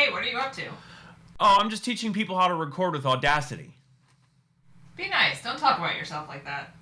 Hey, what are you up to? Oh, I'm just teaching people how to record with Audacity. Be nice. Don't talk about yourself like that.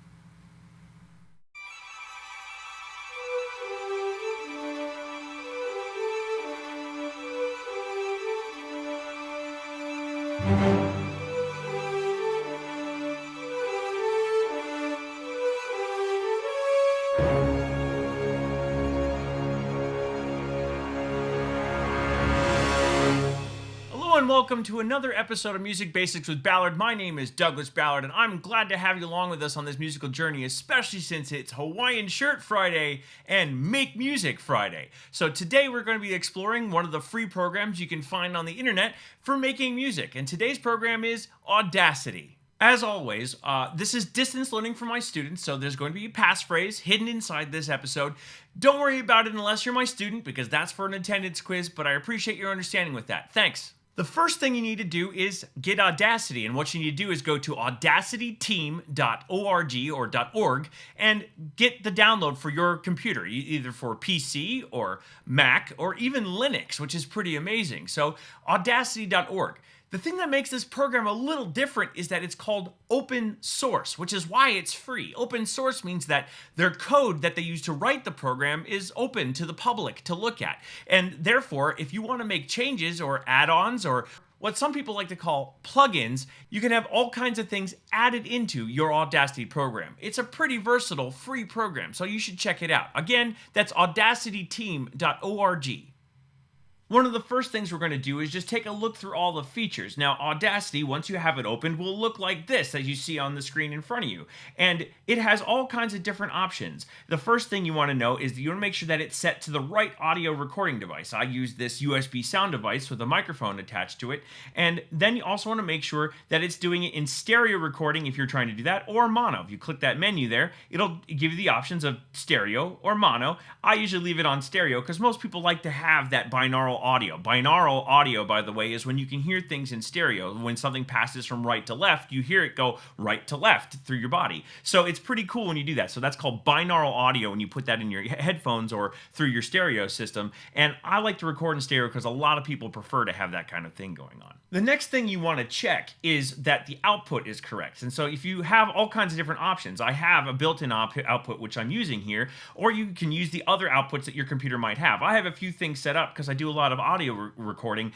Hello and welcome to another episode of Music Basics with Ballard. My name is Douglas Ballard, and I'm glad to have you along with us on this musical journey, especially since it's Hawaiian Shirt Friday and Make Music Friday. So today we're going to be exploring one of the free programs you can find on the internet for making music, and today's program is Audacity. As always, this is distance learning for my students, so there's going to be a passphrase hidden inside this episode. Don't worry about it unless you're my student, because that's for an attendance quiz, but I appreciate your understanding with that. Thanks. The first thing you need to do is get Audacity, and what you need to do is go to audacityteam.org or .org and get the download for your computer, either for PC or Mac or even Linux, which is pretty amazing. So audacity.org. The thing that makes this program a little different is that it's called open source, which is why it's free. Open source means that their code that they use to write the program is open to the public to look at. And therefore, if you want to make changes or add-ons or what some people like to call plugins, you can have all kinds of things added into your Audacity program. It's a pretty versatile free program, so you should check it out. Again, that's audacityteam.org. One of the first things we're going to do is just take a look through all the features. Now, Audacity, once you have it opened, will look like this as you see on the screen in front of you. And it has all kinds of different options. The first thing you want to know is that you want to make sure that it's set to the right audio recording device. I use this USB sound device with a microphone attached to it. And then you also want to make sure that it's doing it in stereo recording if you're trying to do that, or mono. If you click that menu there, it'll give you the options of stereo or mono. I usually leave it on stereo because most people like to have that binaural audio. Binaural audio, by the way, is when you can hear things in stereo. When something passes from right to left, you hear it go right to left through your body. So it's pretty cool when you do that. So that's called binaural audio when you put that in your headphones or through your stereo system. And I like to record in stereo because a lot of people prefer to have that kind of thing going on. The next thing you want to check is that the output is correct. And so if you have all kinds of different options, I have a built-in output which I'm using here, or you can use the other outputs that your computer might have. I have a few things set up because I do a lot of audio recording,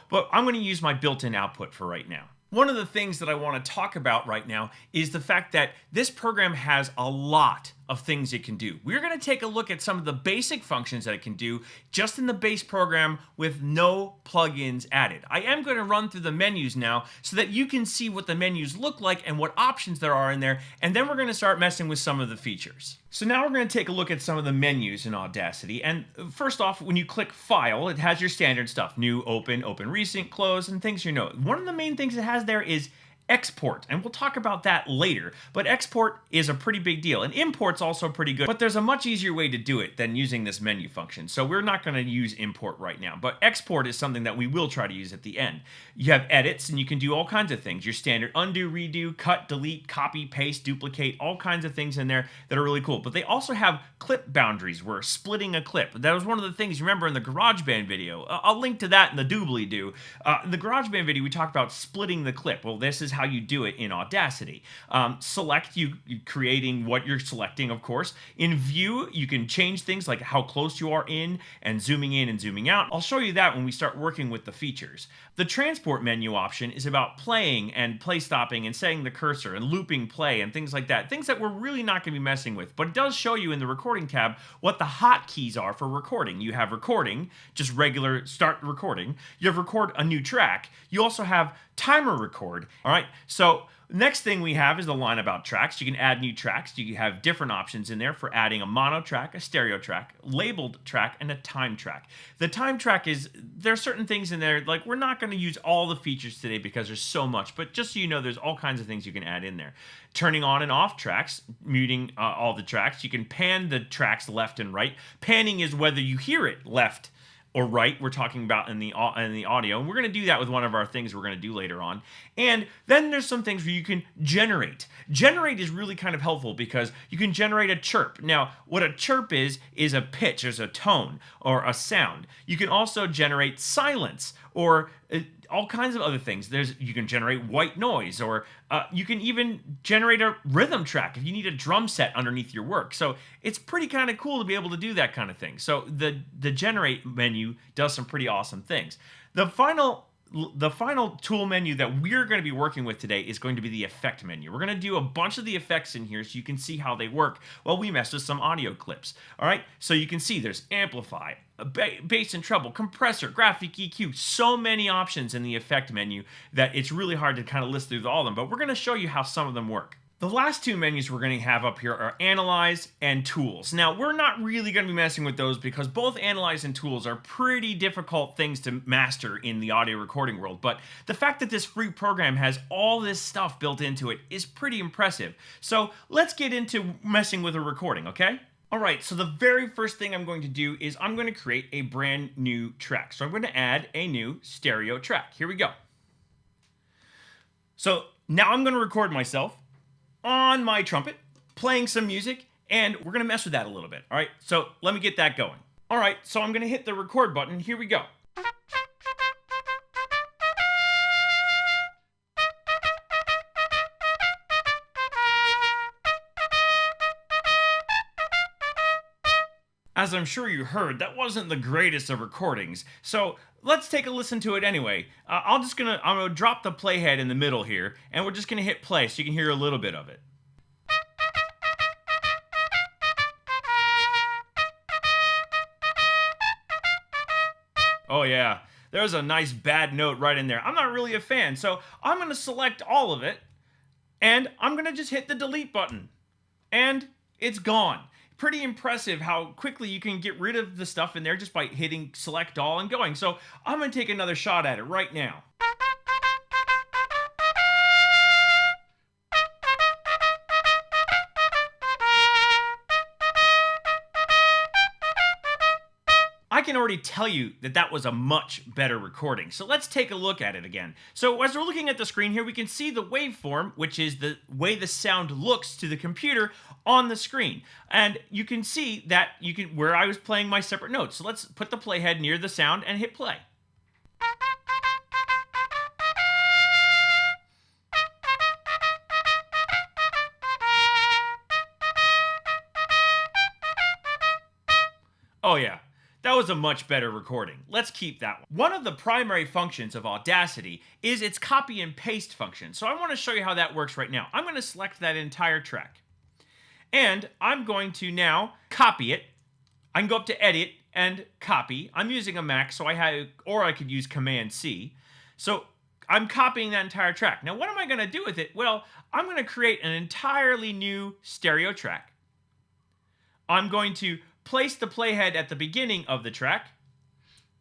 but I'm going to use my built-in output for right now. One of the things that I want to talk about right now is the fact that this program has a lot of things it can do. We're going to take a look at some of the basic functions that it can do just in the base program with no plugins added. I am going to run through the menus now so that you can see what the menus look like and what options there are in there, and then we're going to start messing with some of the features. So now we're going to take a look at some of the menus in Audacity, and first off, when you click File, it has your standard stuff: New, Open, Open Recent, Close, and things you know. One of the main things it has there is export, and we'll talk about that later, but export is a pretty big deal, and import's also pretty good, but there's a much easier way to do it than using this menu function, so we're not going to use import right now, but export is something that we will try to use at the end. You have edits, and you can do all kinds of things. Your standard undo, redo, cut, delete, copy, paste, duplicate, all kinds of things in there that are really cool, but they also have clip boundaries. We're splitting a clip. That was one of the things you remember in the GarageBand video. I'll link to that in the doobly-doo. In the GarageBand video, we talked about splitting the clip. Well, this is how you do it in Audacity. Select, you creating what you're selecting, of course. In View, you can change things like how close you are in and zooming out. I'll show you that when we start working with the features. The transport menu option is about playing and play stopping and setting the cursor and looping play and things like that. Things that we're really not going to be messing with, but it does show you in the recording tab what the hotkeys are for recording. You have recording, just regular start recording. You have record a new track. You also have timer record. All right, so next thing we have is the line about tracks. You can add new tracks. You have different options in there for adding a mono track, a stereo track, labeled track, and a time track. The time track is, there are certain things in there, like we're not going to use all the features today because there's so much, but just so you know, there's all kinds of things you can add in there. Turning on and off tracks, muting all the tracks. You can pan the tracks left and right. Panning is whether you hear it left or write, we're talking about in the audio, and we're going to do that with one of our things we're going to do later on. And then there's some things where you can generate. Generate is really kind of helpful because you can generate a chirp. Now, what a chirp is a pitch, there's a tone or a sound. You can also generate silence or all kinds of other things. You can generate white noise, or you can even generate a rhythm track if you need a drum set underneath your work. So it's pretty kind of cool to be able to do that kind of thing. So the generate menu does some pretty awesome things. The final tool menu that we're going to be working with today is going to be the effect menu. We're going to do a bunch of the effects in here so you can see how they work while we mess with some audio clips. All right, so you can see there's amplify, bass and treble, compressor, graphic EQ, so many options in the effect menu that it's really hard to kind of list through all of them, but we're going to show you how some of them work. The last two menus we're going to have up here are Analyze and Tools. Now, we're not really going to be messing with those because both Analyze and Tools are pretty difficult things to master in the audio recording world, but the fact that this free program has all this stuff built into it is pretty impressive. So let's get into messing with a recording, okay? Alright, so the very first thing I'm going to do is I'm going to create a brand new track. So I'm going to add a new stereo track. Here we go. So now I'm going to record myself on my trumpet, playing some music, and we're going to mess with that a little bit. Alright, so let me get that going. Alright, so I'm going to hit the record button. Here we go. As I'm sure you heard, that wasn't the greatest of recordings, so let's take a listen to it anyway. I'm gonna drop the playhead in the middle here, and we're just gonna hit play so you can hear a little bit of it. Oh yeah, there's a nice bad note right in there. I'm not really a fan, so I'm gonna select all of it, and I'm gonna just hit the delete button, and it's gone. Pretty impressive how quickly you can get rid of the stuff in there just by hitting select all and going. So I'm going to take another shot at it right now. I can already tell you that that was a much better recording. So let's take a look at it again. So as we're looking at the screen here, we can see the waveform, which is the way the sound looks to the computer on the screen. And you can see that where I was playing my separate notes. So let's put the playhead near the sound and hit play. Oh yeah. That was a much better recording. Let's keep that one. One of the primary functions of Audacity is its copy and paste function. So I want to show you how that works right now. I'm going to select that entire track. And I'm going to now copy it. I can go up to Edit and Copy. I'm using a Mac, so I could use Command C. So I'm copying that entire track. Now what am I going to do with it? Well, I'm going to create an entirely new stereo track. I'm going to place the playhead at the beginning of the track,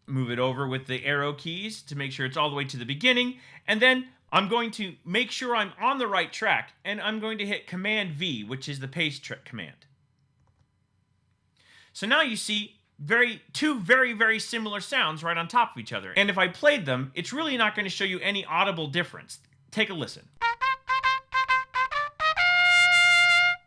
move it over with the arrow keys to make sure it's all the way to the beginning, and then I'm going to make sure I'm on the right track, and I'm going to hit Command V, which is the paste command. So now you see two very, very similar sounds right on top of each other. And if I played them, it's really not going to show you any audible difference. Take a listen.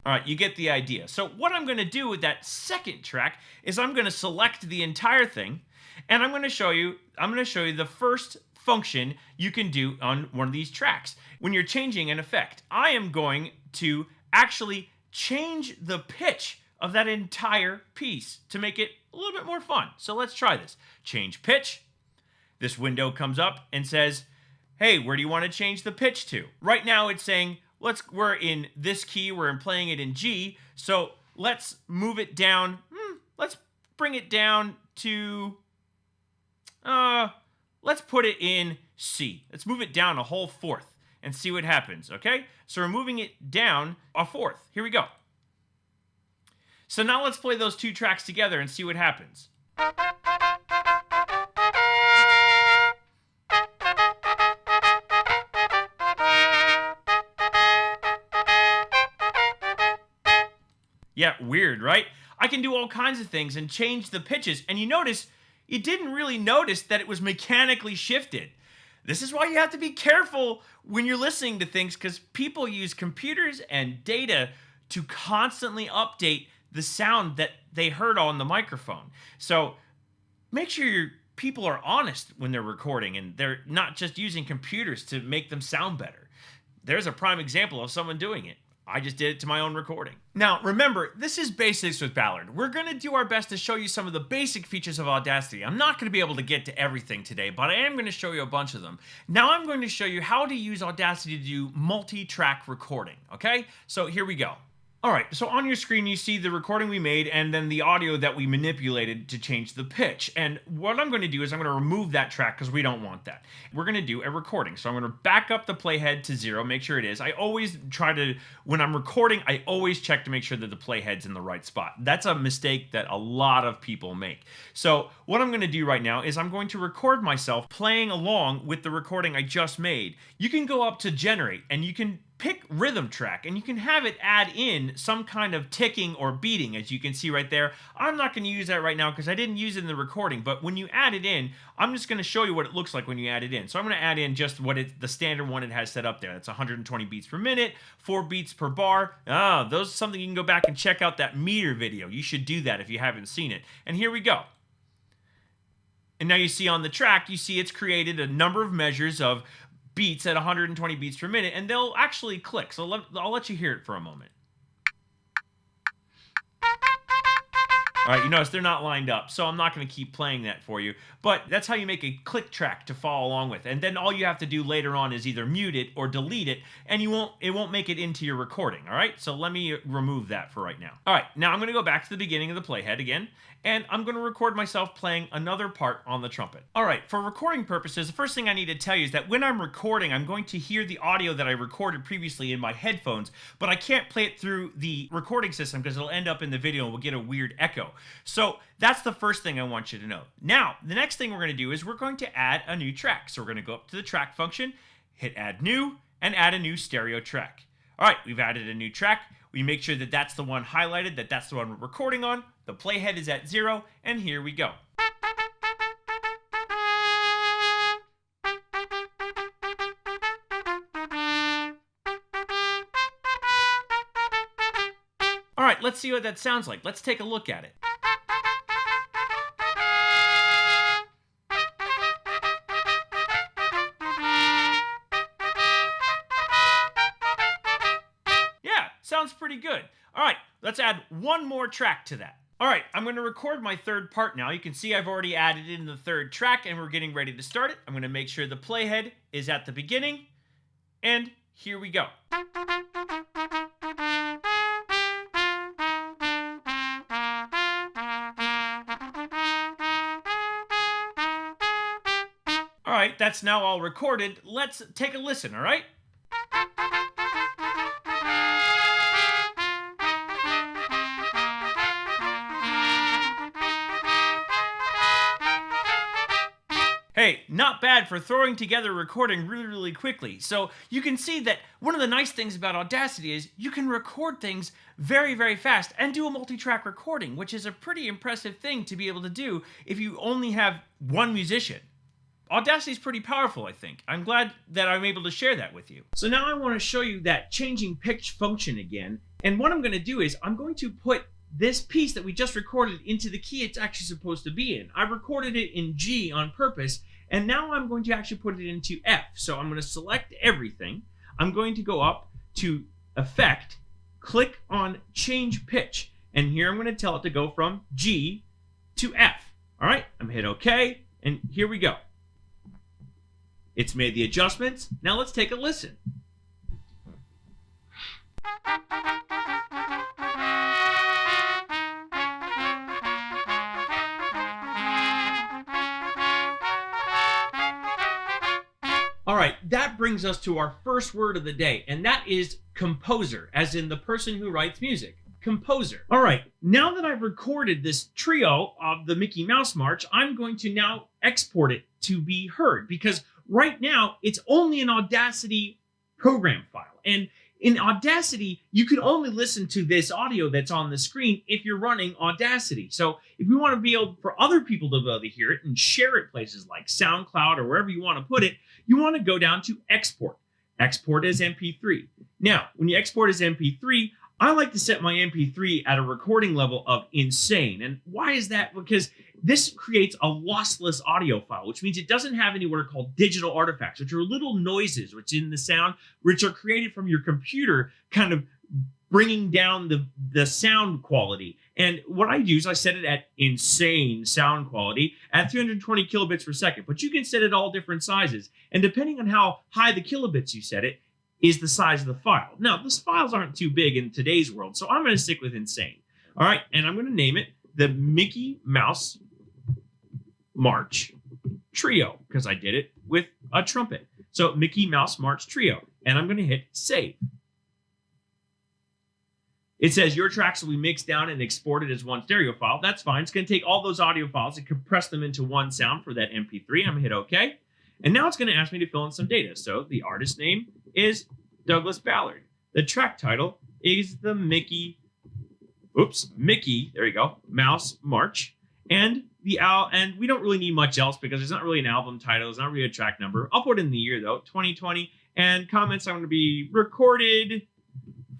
All right, you get the idea. So what I'm going to do with that second track is I'm going to select the entire thing, and I'm going to show you the first function you can do on one of these tracks. When you're changing an effect, I am going to actually change the pitch of that entire piece to make it a little bit more fun. So let's try this. Change pitch. This window comes up and says, hey, where do you want to change the pitch to? Right now it's saying, we're in this key, we're playing it in G, so let's move it down. Let's bring it down to, let's put it in C. Let's move it down a whole fourth and see what happens, okay? So we're moving it down a fourth. Here we go. So now let's play those two tracks together and see what happens. Yeah, weird, right? I can do all kinds of things and change the pitches, and you notice you didn't really notice that it was mechanically shifted. This is why you have to be careful when you're listening to things, because people use computers and data to constantly update the sound that they heard on the microphone. So make sure your people are honest when they're recording and they're not just using computers to make them sound better. There's a prime example of someone doing it. I just did it to my own recording. Now, remember, this is Basics with Ballard. We're going to do our best to show you some of the basic features of Audacity. I'm not going to be able to get to everything today, but I am going to show you a bunch of them. Now I'm going to show you how to use Audacity to do multi-track recording, okay? So here we go. All right, so on your screen you see the recording we made and then the audio that we manipulated to change the pitch. And what I'm going to do is I'm going to remove that track because we don't want that. We're going to do a recording. So I'm going to back up the playhead to 0, make sure it is. I always try to, when I'm recording, I always check to make sure that the playhead's in the right spot. That's a mistake that a lot of people make. So what I'm going to do right now is I'm going to record myself playing along with the recording I just made. You can go up to generate and you can pick rhythm track and you can have it add in some kind of ticking or beating, as you can see right there. I'm not going to use that right now because I didn't use it in the recording, but when you add it in, I'm just going to show you what it looks like when you add it in. So I'm going to add in just what the standard one it has set up there. That's 120 beats per minute, 4 beats per bar. Those are something you can go back and check out that meter video. You should do that if you haven't seen it. And here we go. And now you see on the track, you see it's created a number of measures of beats at 120 beats per minute, and they'll actually click. So I'll let you hear it for a moment. All right, you notice they're not lined up, so I'm not going to keep playing that for you. But that's how you make a click track to follow along with. And then all you have to do later on is either mute it or delete it, and it won't make it into your recording, all right? So let me remove that for right now. All right, now I'm going to go back to the beginning of the playhead again, and I'm going to record myself playing another part on the trumpet. All right, for recording purposes, the first thing I need to tell you is that when I'm recording, I'm going to hear the audio that I recorded previously in my headphones, but I can't play it through the recording system because it'll end up in the video and we'll get a weird echo. So that's the first thing I want you to know. Now, the next thing we're going to do is we're going to add a new track. So we're going to go up to the track function, hit add new, and add a new stereo track. All right, we've added a new track. We make sure that that's the one highlighted, that's the one we're recording on. The playhead is at 0, and here we go. All right, let's see what that sounds like. Let's take a look at it. Sounds pretty good. All right, let's add one more track to that. All right, I'm going to record my third part now. You can see I've already added in the third track and we're getting ready to start it. I'm going to make sure the playhead is at the beginning, and here we go. All right, that's now all recorded. Let's take a listen, all right? Hey, not bad for throwing together a recording really, really quickly. So you can see that one of the nice things about Audacity is you can record things very, very fast and do a multi-track recording, which is a pretty impressive thing to be able to do if you only have one musician. Audacity is pretty powerful, I think. I'm glad that I'm able to share that with you. So now I want to show you that changing pitch function again. And what I'm going to do is I'm going to put this piece that we just recorded into the key it's actually supposed to be in. I recorded it in G on purpose, and now I'm going to actually put it into F. So I'm going to select everything. I'm going to go up to Effect, click on Change Pitch, and here I'm going to tell it to go from G to F. All right, I'm hit OK, and here we go. It's made the adjustments. Now let's take a listen. All right, that brings us to our first word of the day, and that is composer, as in the person who writes music. Composer. All right, now that I've recorded this trio of the Mickey Mouse March, I'm going to now export it to be heard, because right now it's only an Audacity program file, and In Audacity, you can only listen to this audio that's on the screen if you're running Audacity. So if you want to be able for other people to be able to hear it and share it places like SoundCloud or wherever you want to put it, you want to go down to export. Export as MP3. Now, when you export as MP3, I like to set my MP3 at a recording level of insane. And why is that? Because this creates a lossless audio file, which means it doesn't have any what are called digital artifacts, which are little noises which in the sound, which are created from your computer, kind of bringing down the sound quality. And what I use, I set it at insane sound quality at 320 kilobits per second. But you can set it all different sizes. And depending on how high the kilobits you set it, is the size of the file. Now, those files aren't too big in today's world, so I'm going to stick with insane. All right, and I'm going to name it the Mickey Mouse March Trio, because I did it with a trumpet. So Mickey Mouse March Trio, and I'm going to hit save. It says your tracks will be mixed down and exported as one stereo file. That's fine. It's going to take all those audio files and compress them into one sound for that MP3. I'm going to hit OK. And now it's going to ask me to fill in some data. So the artist name is Douglas Ballard. The track title is the Mickey, there you go, Mouse March. And and we don't really need much else because there's not really an album title. There's not really a track number. I'll put in the year though, 2020. And comments, I'm going to be recorded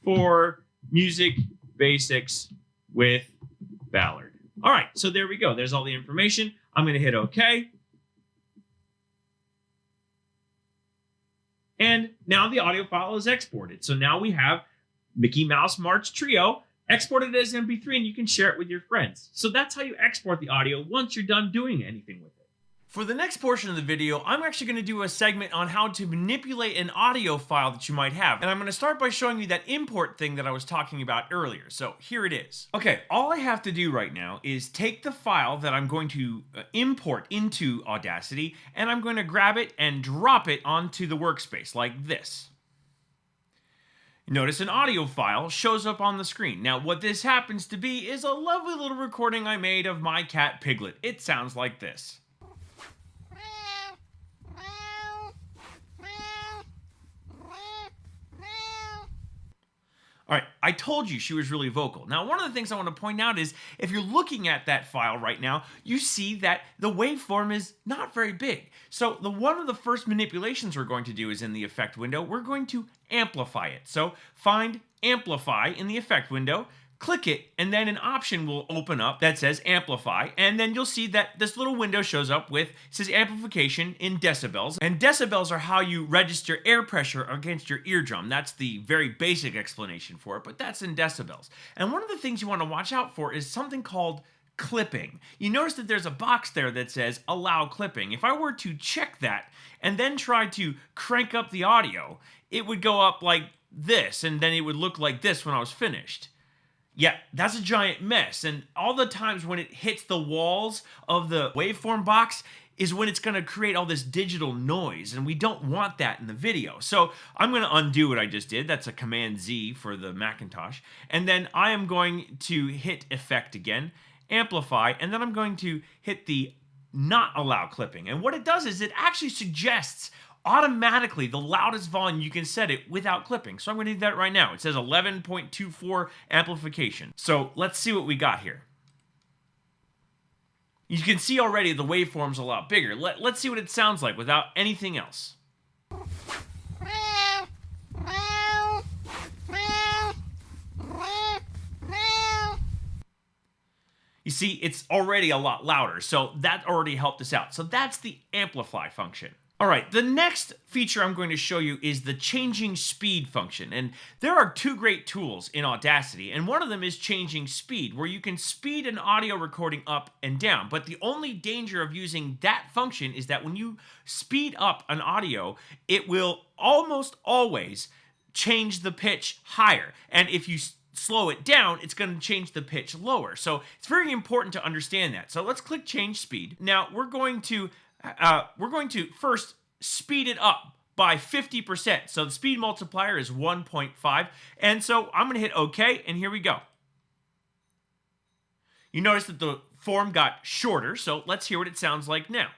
for Music Basics with Ballard. All right, so there we go. There's all the information. I'm going to hit OK. And now the audio file is exported. So now we have Mickey Mouse March Trio exported as MP3, and you can share it with your friends. So that's how you export the audio once you're done doing anything with it. For the next portion of the video, I'm actually going to do a segment on how to manipulate an audio file that you might have. And I'm going to start by showing you that import thing that I was talking about earlier. So here it is. Okay, all I have to do right now is take the file that I'm going to import into Audacity, and I'm going to grab it and drop it onto the workspace like this. Notice an audio file shows up on the screen. Now, what this happens to be is a lovely little recording I made of my cat Piglet. It sounds like this. All right, I told you she was really vocal. Now, one of the things I want to point out is if you're looking at that file right now, you see that the waveform is not very big. So one of the first manipulations we're going to do is in the effect window, we're going to amplify it. So find amplify in the effect window, click it, and then an option will open up that says amplify, and then you'll see that this little window shows up with, it says amplification in decibels, and decibels are how you register air pressure against your eardrum. That's the very basic explanation for it, but that's in decibels. And one of the things you want to watch out for is something called clipping. You notice that there's a box there that says allow clipping. If I were to check that and then try to crank up the audio, it would go up like this, and then it would look like this when I was finished. Yeah, that's a giant mess, and all the times when it hits the walls of the waveform box is when it's going to create all this digital noise, and we don't want that in the video. So I'm going to undo what I just did. That's a Command Z for the Macintosh, and then I am going to hit Effect again, Amplify, and then I'm going to hit the Not Allow Clipping. And what it does is it actually suggests automatically the loudest volume you can set it without clipping. So I'm going to do that right now. It says 11.24 amplification. So let's see what we got here. You can see already the waveform's a lot bigger. Let's see what it sounds like without anything else. You see, it's already a lot louder, so that already helped us out. So that's the amplify function. All right, the next feature I'm going to show you is the changing speed function. And there are two great tools in Audacity, and one of them is changing speed, where you can speed an audio recording up and down. But the only danger of using that function is that when you speed up an audio, it will almost always change the pitch higher. And if you slow it down, it's going to change the pitch lower. So it's very important to understand that. So let's click change speed. Now we're going to first speed it up by 50%. So the speed multiplier is 1.5. And so I'm going to hit OK, and here we go. You notice that the form got shorter, so let's hear what it sounds like now.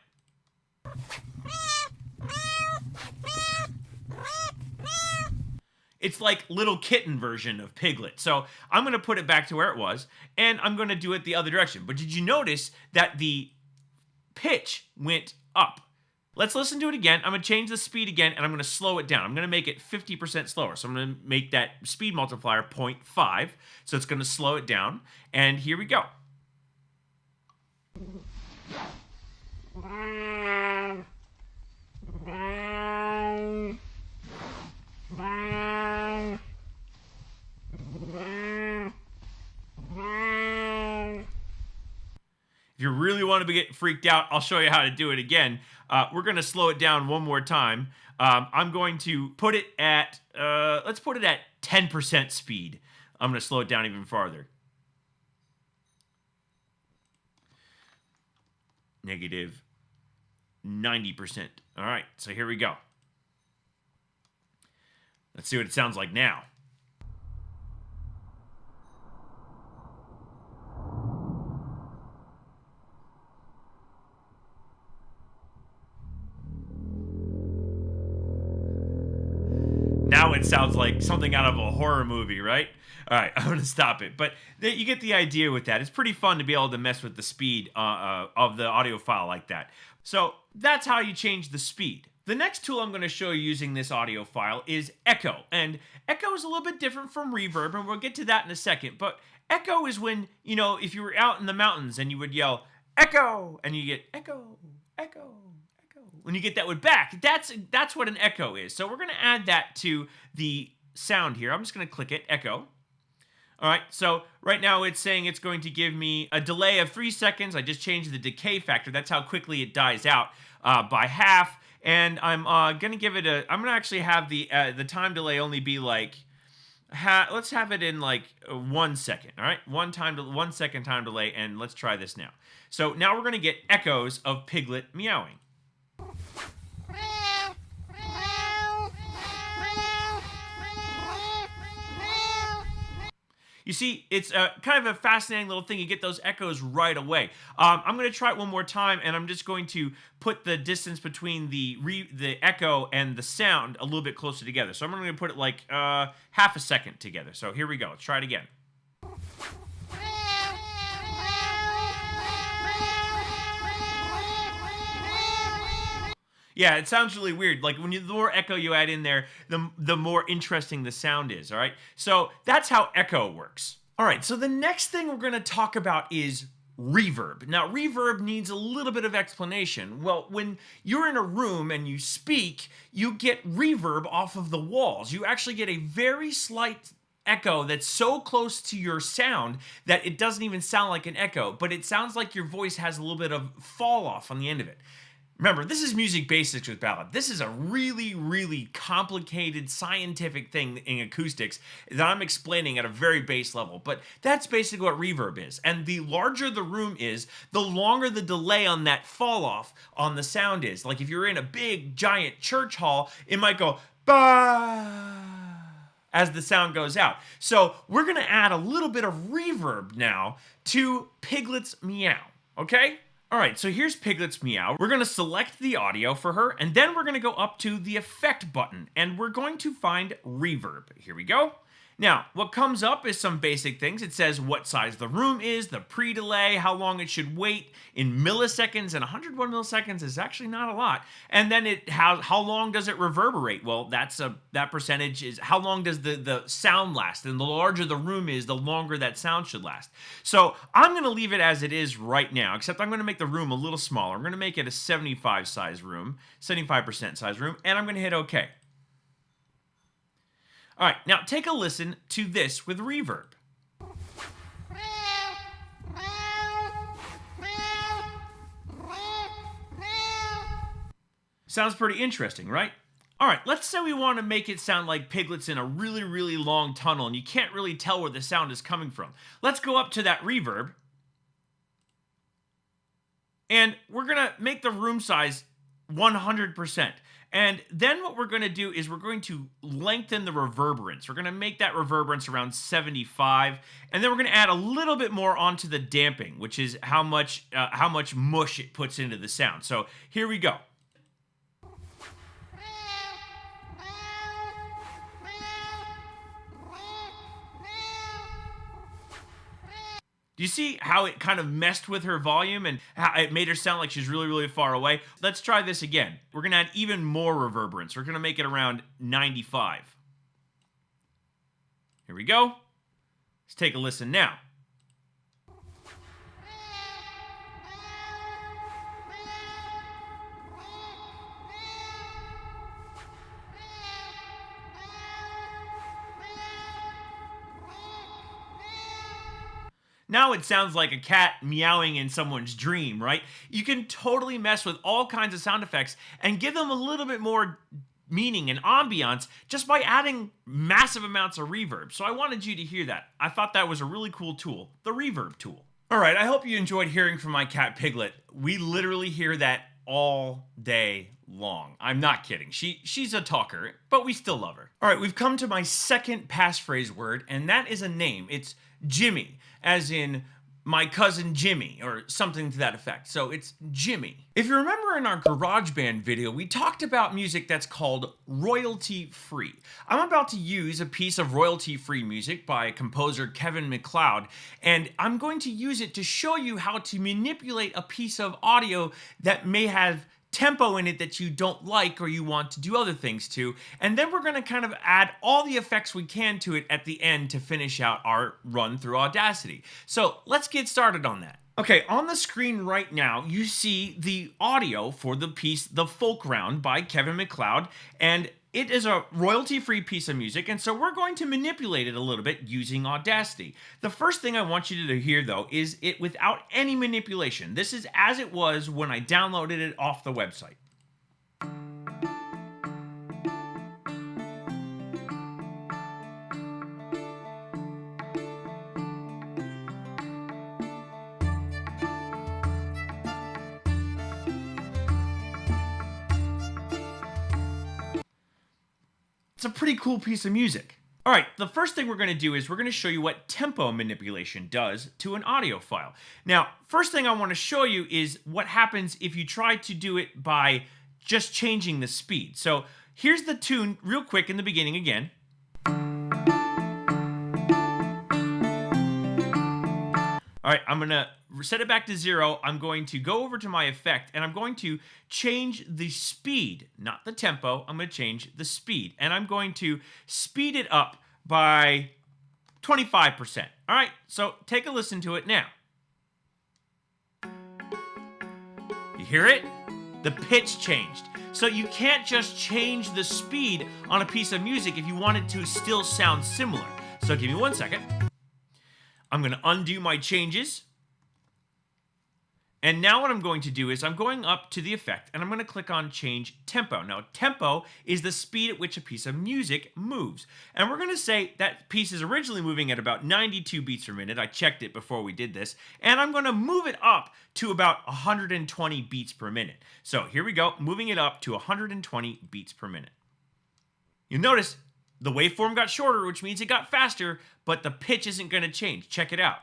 It's like little kitten version of Piglet. So I'm going to put it back to where it was, and I'm going to do it the other direction. But did you notice that the pitch went up? Let's listen to it again. I'm going to change the speed again, and I'm going to slow it down. I'm going to make it 50% slower. So I'm going to make that speed multiplier 0.5. So it's going to slow it down. And here we go. If you really want to get freaked out, I'll show you how to do it again. We're going to slow it down one more time. I'm going to put it at, let's put it at 10% speed. I'm going to slow it down even farther. Negative 90%. All right, so here we go. Let's see what it sounds like now. Now it sounds like something out of a horror movie, right? All right, I'm going to stop it. But you get the idea with that. It's pretty fun to be able to mess with the speed of the Audiophile like that. So that's how you change the speed. The next tool I'm going to show you using this Audiophile is Echo. And Echo is a little bit different from Reverb, and we'll get to that in a second. But Echo is when, you know, if you were out in the mountains and you would yell, Echo, and you get Echo, Echo. When you get that one back, that's what an echo is. So we're going to add that to the sound here. I'm just going to click it, echo. All right, so right now it's saying it's going to give me a delay of 3 seconds. I just changed the decay factor. That's how quickly it dies out by half. And I'm going to give it I'm going to actually have the time delay only be like, let's have it in like 1 second. All right, 1 second time delay, and let's try this now. So now we're going to get echoes of Piglet meowing. You see, it's kind of a fascinating little thing. You get those echoes right away. I'm going to try it one more time, and I'm just going to put the distance between the echo and the sound a little bit closer together. So I'm going to put it like half a second together. So here we go. Let's try it again. Yeah, it sounds really weird. Like, the more echo you add in there, the more interesting the sound is, all right? So that's how echo works. All right, so the next thing we're going to talk about is reverb. Now, reverb needs a little bit of explanation. Well, when you're in a room and you speak, you get reverb off of the walls. You actually get a very slight echo that's so close to your sound that it doesn't even sound like an echo, but it sounds like your voice has a little bit of fall off on the end of it. Remember, this is Music Basics with Ballard. This is a really, really complicated scientific thing in acoustics that I'm explaining at a very base level. But that's basically what reverb is. And the larger the room is, the longer the delay on that fall off on the sound is. Like if you're in a big, giant church hall, it might go, bah, as the sound goes out. So we're going to add a little bit of reverb now to Piglet's meow, okay? All right, so here's Piglet's meow. We're going to select the audio for her, and then we're going to go up to the effect button, and we're going to find reverb. Here we go. Now, what comes up is some basic things. It says what size the room is, the pre-delay, how long it should wait in milliseconds, and 101 milliseconds is actually not a lot. And then how long does it reverberate? Well, that percentage is how long does the sound last, and the larger the room is, the longer that sound should last. So I'm going to leave it as it is right now, except I'm going to make the room a little smaller. I'm going to make it a 75% size room, and I'm going to hit OK. All right, now take a listen to this with reverb. Sounds pretty interesting, right? All right, let's say we want to make it sound like Piglet's in a really, really long tunnel and you can't really tell where the sound is coming from. Let's go up to that reverb. And we're going to make the room size 100%. And then what we're going to do is we're going to lengthen the reverberance. We're going to make that reverberance around 75, and then we're going to add a little bit more onto the damping, which is how much mush it puts into the sound. So here we go. Do you see how it kind of messed with her volume and how it made her sound like she's really, really far away? Let's try this again. We're going to add even more reverberance. We're going to make it around 95. Here we go. Let's take a listen now. Now it sounds like a cat meowing in someone's dream, right? You can totally mess with all kinds of sound effects and give them a little bit more meaning and ambiance just by adding massive amounts of reverb. So I wanted you to hear that. I thought that was a really cool tool, the reverb tool. All right, I hope you enjoyed hearing from my cat Piglet. We literally hear that all day long. I'm not kidding. She's a talker, but we still love her. All right, we've come to my second passphrase word, and that is a name. It's Jimmy, as in my cousin Jimmy, or something to that effect. So it's Jimmy. If you remember in our GarageBand video, we talked about music that's called royalty-free. I'm about to use a piece of royalty-free music by composer Kevin MacLeod, and I'm going to use it to show you how to manipulate a piece of audio that may have tempo in it that you don't like or you want to do other things to, and then we're going to kind of add all the effects we can to it at the end to finish out our run through Audacity. So let's get started on that. Okay, on the screen right now, you see the audio for the piece The Folk Round by Kevin MacLeod, and it is a royalty-free piece of music, and so we're going to manipulate it a little bit using Audacity. The first thing I want you to hear, though, is it without any manipulation. This is as it was when I downloaded it off the website. It's a pretty cool piece of music. All right, the first thing we're going to do is we're going to show you what tempo manipulation does to an audio file. Now, first thing I want to show you is what happens if you try to do it by just changing the speed. So here's the tune real quick in the beginning again. All right, I'm going to set it back to 0. I'm going to go over to my effect, and I'm going to change the speed, not the tempo. I'm going to change the speed, and I'm going to speed it up by 25%. All right, so take a listen to it now. You hear it? The pitch changed. So you can't just change the speed on a piece of music if you want it to still sound similar. So give me 1 second. I'm going to undo my changes. And now what I'm going to do is I'm going up to the effect and I'm going to click on change tempo. Now tempo is the speed at which a piece of music moves. And we're going to say that piece is originally moving at about 92 beats per minute. I checked it before we did this. And I'm going to move it up to about 120 beats per minute. So here we go, moving it up to 120 beats per minute. You'll notice the waveform got shorter, which means it got faster, but the pitch isn't going to change. Check it out.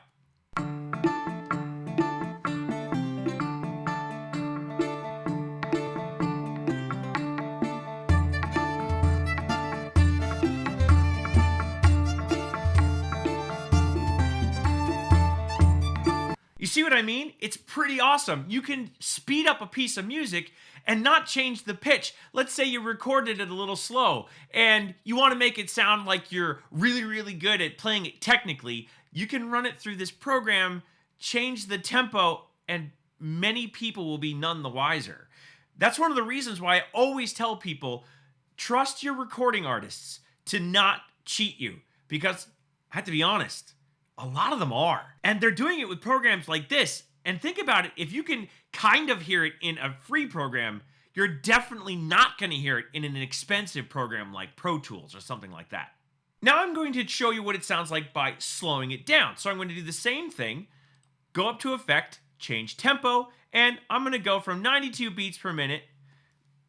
You see what I mean? It's pretty awesome. You can speed up a piece of music and not change the pitch. Let's say you recorded it a little slow and you want to make it sound like you're really, really good at playing it technically. You can run it through this program, change the tempo, and many people will be none the wiser. That's one of the reasons why I always tell people, trust your recording artists to not cheat you, because I have to be honest, a lot of them are. And they're doing it with programs like this. And think about it, if you can kind of hear it in a free program, you're definitely not going to hear it in an expensive program like Pro Tools or something like that. Now I'm going to show you what it sounds like by slowing it down. So I'm going to do the same thing, go up to effect, change tempo, and I'm going to go from 92 beats per minute.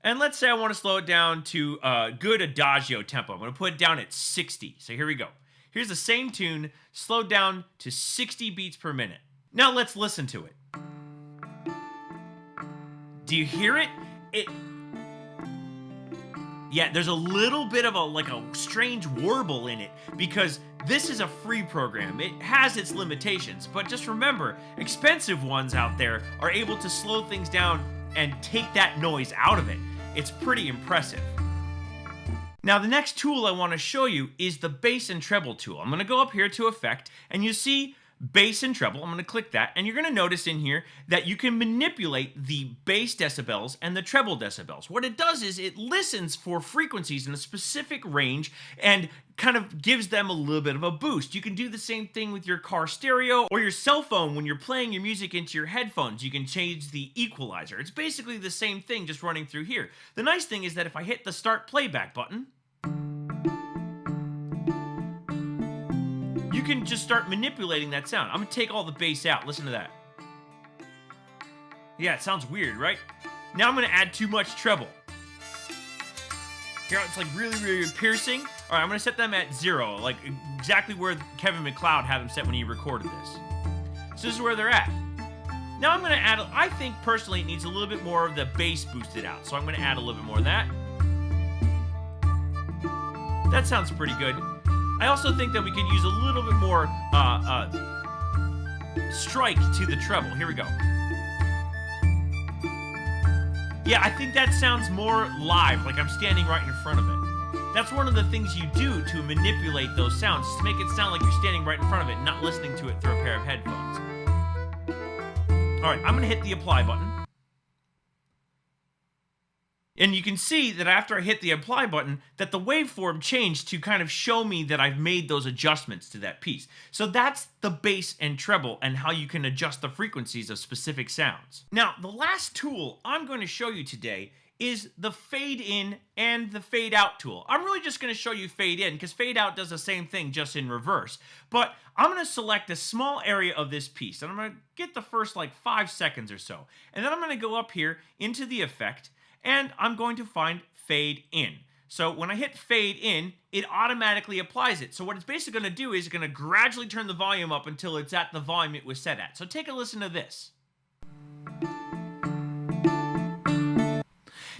And let's say I want to slow it down to a good adagio tempo. I'm going to put it down at 60. So here we go. Here's the same tune, slowed down to 60 beats per minute. Now let's listen to it. Do you hear it? Yeah, there's a little bit of a strange warble in it because this is a free program. It has its limitations, but just remember, expensive ones out there are able to slow things down and take that noise out of it. It's pretty impressive. Now, the next tool I want to show you is the bass and treble tool. I'm going to go up here to Effect, and you see bass and treble. I'm going to click that, and you're going to notice in here that you can manipulate the bass decibels and the treble decibels. What it does is it listens for frequencies in a specific range and kind of gives them a little bit of a boost. You can do the same thing with your car stereo or your cell phone when you're playing your music into your headphones. You can change the equalizer. It's basically the same thing just running through here. The nice thing is that if I hit the start playback button, you can just start manipulating that sound. I'm gonna take all the bass out. Listen to that. Yeah, it sounds weird, right? Now I'm gonna add too much treble. Here, it's like really, really piercing. All right, I'm gonna set them at 0, like exactly where Kevin MacLeod had them set when he recorded this. So this is where they're at. Now I'm gonna add, I think personally it needs a little bit more of the bass boosted out. So I'm gonna add a little bit more of that. That sounds pretty good. I also think that we could use a little bit more strike to the treble. Here we go. Yeah, I think that sounds more live, like I'm standing right in front of it. That's one of the things you do to manipulate those sounds, is to make it sound like you're standing right in front of it, not listening to it through a pair of headphones. All right, I'm gonna hit the apply button. And you can see that after I hit the apply button, that the waveform changed to kind of show me that I've made those adjustments to that piece. So that's the bass and treble and how you can adjust the frequencies of specific sounds. Now, the last tool I'm going to show you today is the fade in and the fade out tool. I'm really just going to show you fade in because fade out does the same thing just in reverse. But I'm going to select a small area of this piece and I'm going to get the first like 5 seconds or so. And then I'm going to go up here into the effect and I'm going to find fade in. So when I hit fade in, it automatically applies it. So what it's basically going to do is it's going to gradually turn the volume up until it's at the volume it was set at. So take a listen to this.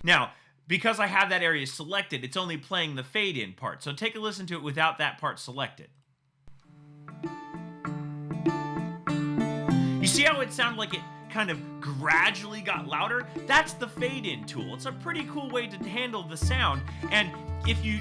Now, because I have that area selected, it's only playing the fade in part. So take a listen to it without that part selected. You see how it sounded like it kind of gradually got louder? That's the fade in tool. It's a pretty cool way to handle the sound, and if you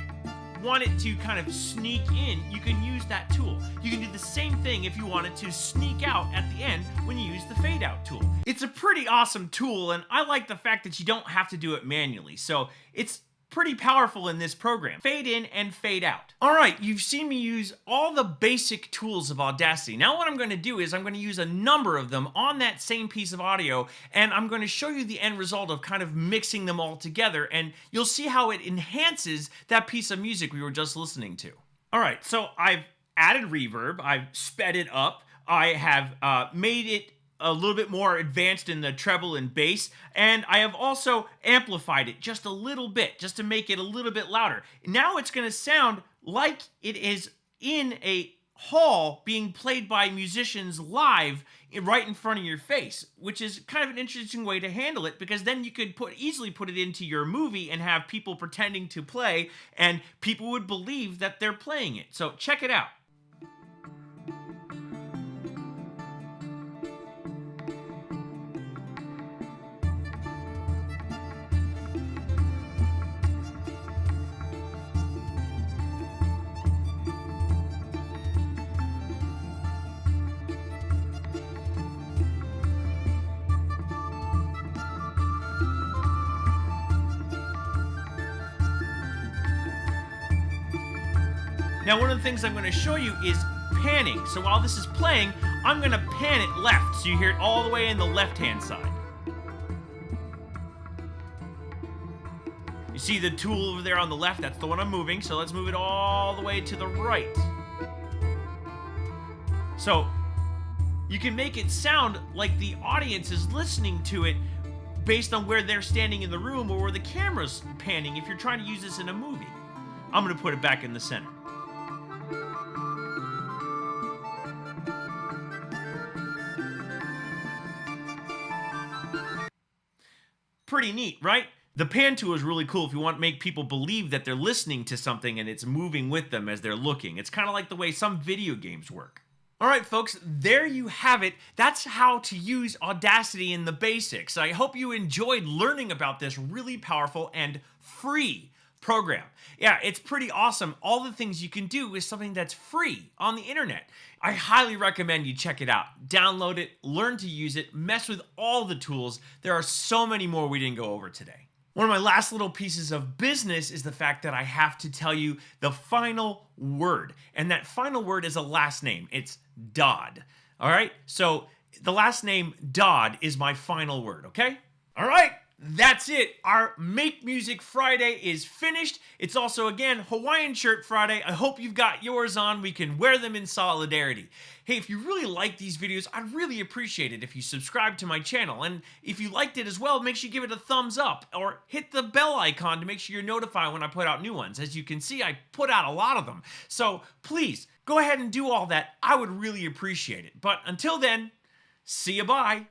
want it to kind of sneak in, you can use that tool. You can do the same thing if you want it to sneak out at the end when you use the fade out tool. It's a pretty awesome tool, and I like the fact that you don't have to do it manually, so it's pretty powerful in this program. Fade in and fade out. All right, you've seen me use all the basic tools of Audacity. Now what I'm going to do is I'm going to use a number of them on that same piece of audio, and I'm going to show you the end result of kind of mixing them all together, and you'll see how it enhances that piece of music we were just listening to. All right, so I've added reverb, I've sped it up, I have made it a little bit more advanced in the treble and bass, and I have also amplified it just a little bit, just to make it a little bit louder. Now it's going to sound like it is in a hall being played by musicians live right in front of your face, which is kind of an interesting way to handle it, because then you could easily put it into your movie and have people pretending to play, and people would believe that they're playing it. So check it out. Now, one of the things I'm going to show you is panning. So while this is playing, I'm going to pan it left, so you hear it all the way in the left-hand side. You see the tool over there on the left? That's the one I'm moving, so let's move it all the way to the right. So you can make it sound like the audience is listening to it based on where they're standing in the room or where the camera's panning if you're trying to use this in a movie. I'm going to put it back in the center. Pretty neat, right? The pan tool is really cool if you want to make people believe that they're listening to something and it's moving with them as they're looking. It's kind of like the way some video games work. All right, folks, there you have it. That's how to use Audacity in the basics. I hope you enjoyed learning about this really powerful and free program. Yeah, it's pretty awesome. All the things you can do with something that's free on the internet. I highly recommend you check it out. Download it, learn to use it, mess with all the tools. There are so many more we didn't go over today. One of my last little pieces of business is the fact that I have to tell you the final word. And that final word is a last name. It's Dodd. All right? So the last name Dodd is my final word, okay? All right. That's it. Our Make Music Friday is finished. It's also, again, Hawaiian Shirt Friday. I hope you've got yours on. We can wear them in solidarity. Hey, if you really like these videos, I'd really appreciate it if you subscribe to my channel. And if you liked it as well, make sure you give it a thumbs up or hit the bell icon to make sure you're notified when I put out new ones. As you can see, I put out a lot of them. So please, go ahead and do all that. I would really appreciate it. But until then, see you, bye.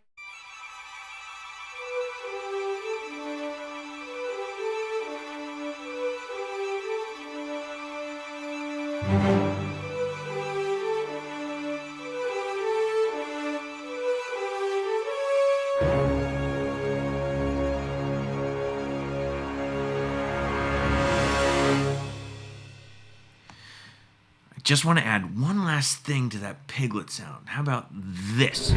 Just want to add one last thing to that piglet sound. How about this?